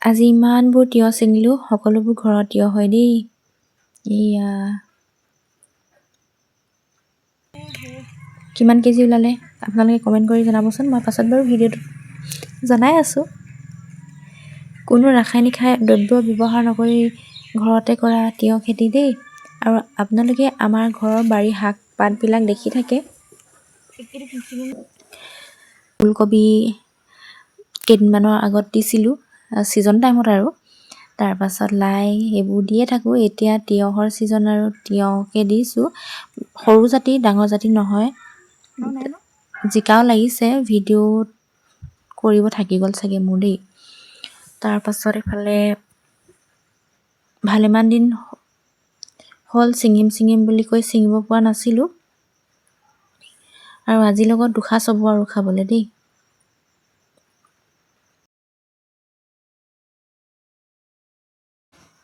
আজি ইমানবোৰ তিয়হ ছিঙিলোঁ, সকলোবোৰ ঘৰৰ তিয়হ হয় দেই। এয়া কিমান কেজি ওলালে আপোনালোকে কমেণ্ট কৰি জনাবচোন। মই পাছত বাৰু ভিডিঅ'টো জনাই আছোঁ। কোনো ৰাসায়নিক দ্ৰব্য ব্যৱহাৰ নকৰি ঘৰতে কৰা তিয়হ খেতি দেই। আৰু আপোনালোকে আমাৰ ঘৰৰ বাৰী শাক পাতবিলাক দেখি থাকে। ফুলকবি কেইদিনমানৰ আগত দিছিলোঁ, ছিজন টাইমত আৰু। তাৰপাছত লাই এইবোৰ দিয়ে থাকোঁ। এতিয়া তিয়হৰ ছিজন আৰু তিয়হকে দিছোঁ। সৰু জাতি, ডাঙৰ জাতি নহয়। জিকাও লাগিছে, ভিডিঅ'ত কৰিব থাকি গ'ল চাগে মোৰ দেই। তাৰপাছত এইফালে ভালেমান দিন হ'ল ছিঙিম বুলি কৈ ছিঙিব পৰা নাছিলোঁ। আৰু আজিৰ লগত দুসাঁজ হ'ব আৰু খাবলৈ দেই।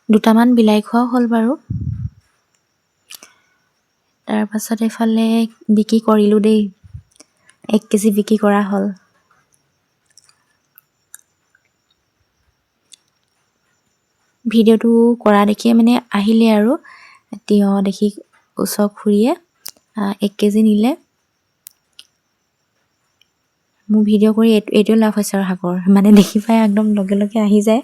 দুটামান বিলাই খোৱাও হ'ল বাৰু। তাৰপাছত এইফালে বিক্ৰী কৰিলোঁ দেই, 1 কেজি বিক্ৰী কৰা হ'ল। ভিডিঅ'টো কৰা দেখিয়ে মানে আহিলে আৰু তিয়হ দেখি ওচৰ খুৰীয়ে 1 কেজি নিলে। মোৰ ভিডিঅ' কৰি এইটোৱে লাভ হৈছে আৰু শাকৰ, মানে দেখি পাই একদম লগে লগে আহি যায়।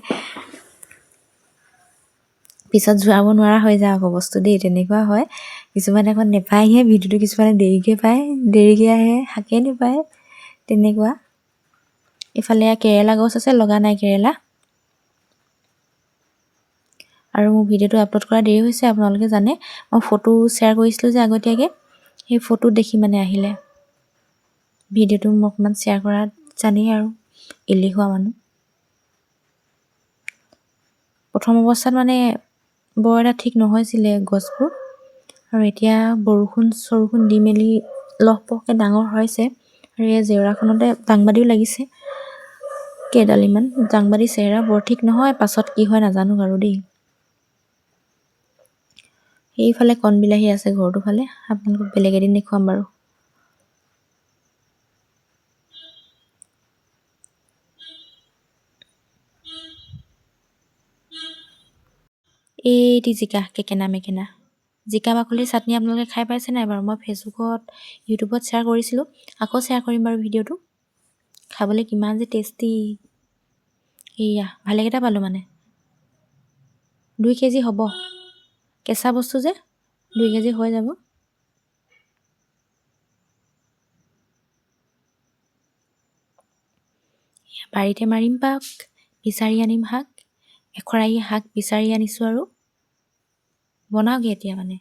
পিছত যোৱাব নোৱাৰা হৈ যায় আকৌ বস্তু দেই, তেনেকুৱা হয়। কিছুমানে আকৌ নেপায়হে ভিডিঅ'টো, কিছুমানে দেৰিকৈ পায়, দেৰিকৈ আহে, শাকেই নেপায়, তেনেকুৱা। ইফালে কেৰেলা গছ আছে, লগা নাই কেৰেলা। আৰু মোৰ ভিডিঅ'টো আপলোড কৰা দেৰি হৈছে, আপোনালোকে জানে। মই ফটো শ্বেয়াৰ কৰিছিলোঁ যে আগতীয়াকৈ, সেই ফটো দেখি মানে আহিলে। ভিডিঅ'টো মোক অকণমান শ্বেয়াৰ কৰাত জানেই আৰু, এলেহুৱা মানুহ। প্ৰথম অৱস্থাত মানে বৰ এটা ঠিক নহৈছিলে গছবোৰ, আৰু এতিয়া বৰষুণ দি মেলি লহপহকৈ ডাঙৰ হৈছে। আৰু এই জেওৰাখনতে জাংবাদীও লাগিছে কেইডালিমান। জাংবাদী চেহেৰা বৰ ঠিক নহয়, পাছত কি হয় নাজানো আৰু দেই। সেইফালে কণবিলাহী আছে ঘৰটোৰ ফালে, আপোনালোকক বেলেগ এদিন দেখুৱাম বাৰু। এইটি জিকা কেকেনা মেকেনা, জিকা বাকলিৰ চাটনি আপোনালোকে খাই পাইছে নাই বাৰু? মই ফেচবুকত, ইউটিউবত শ্বেয়াৰ কৰিছিলোঁ, আকৌ শ্বেয়াৰ কৰিম বাৰু ভিডিঅ'টো। খাবলৈ কিমান যে টেষ্টি। এয়া ভালেকেইটা পালোঁ মানে, 2 কেজি হ'ব। কেঁচা বস্তু যে 2 কেজি হৈ যাব। বাৰীতে মাৰিম পাক, বিচাৰি আনিম শাক। এখৰাহি শাক বিচাৰি আনিছোঁ আৰু বনাওঁগৈ এতিয়া মানে।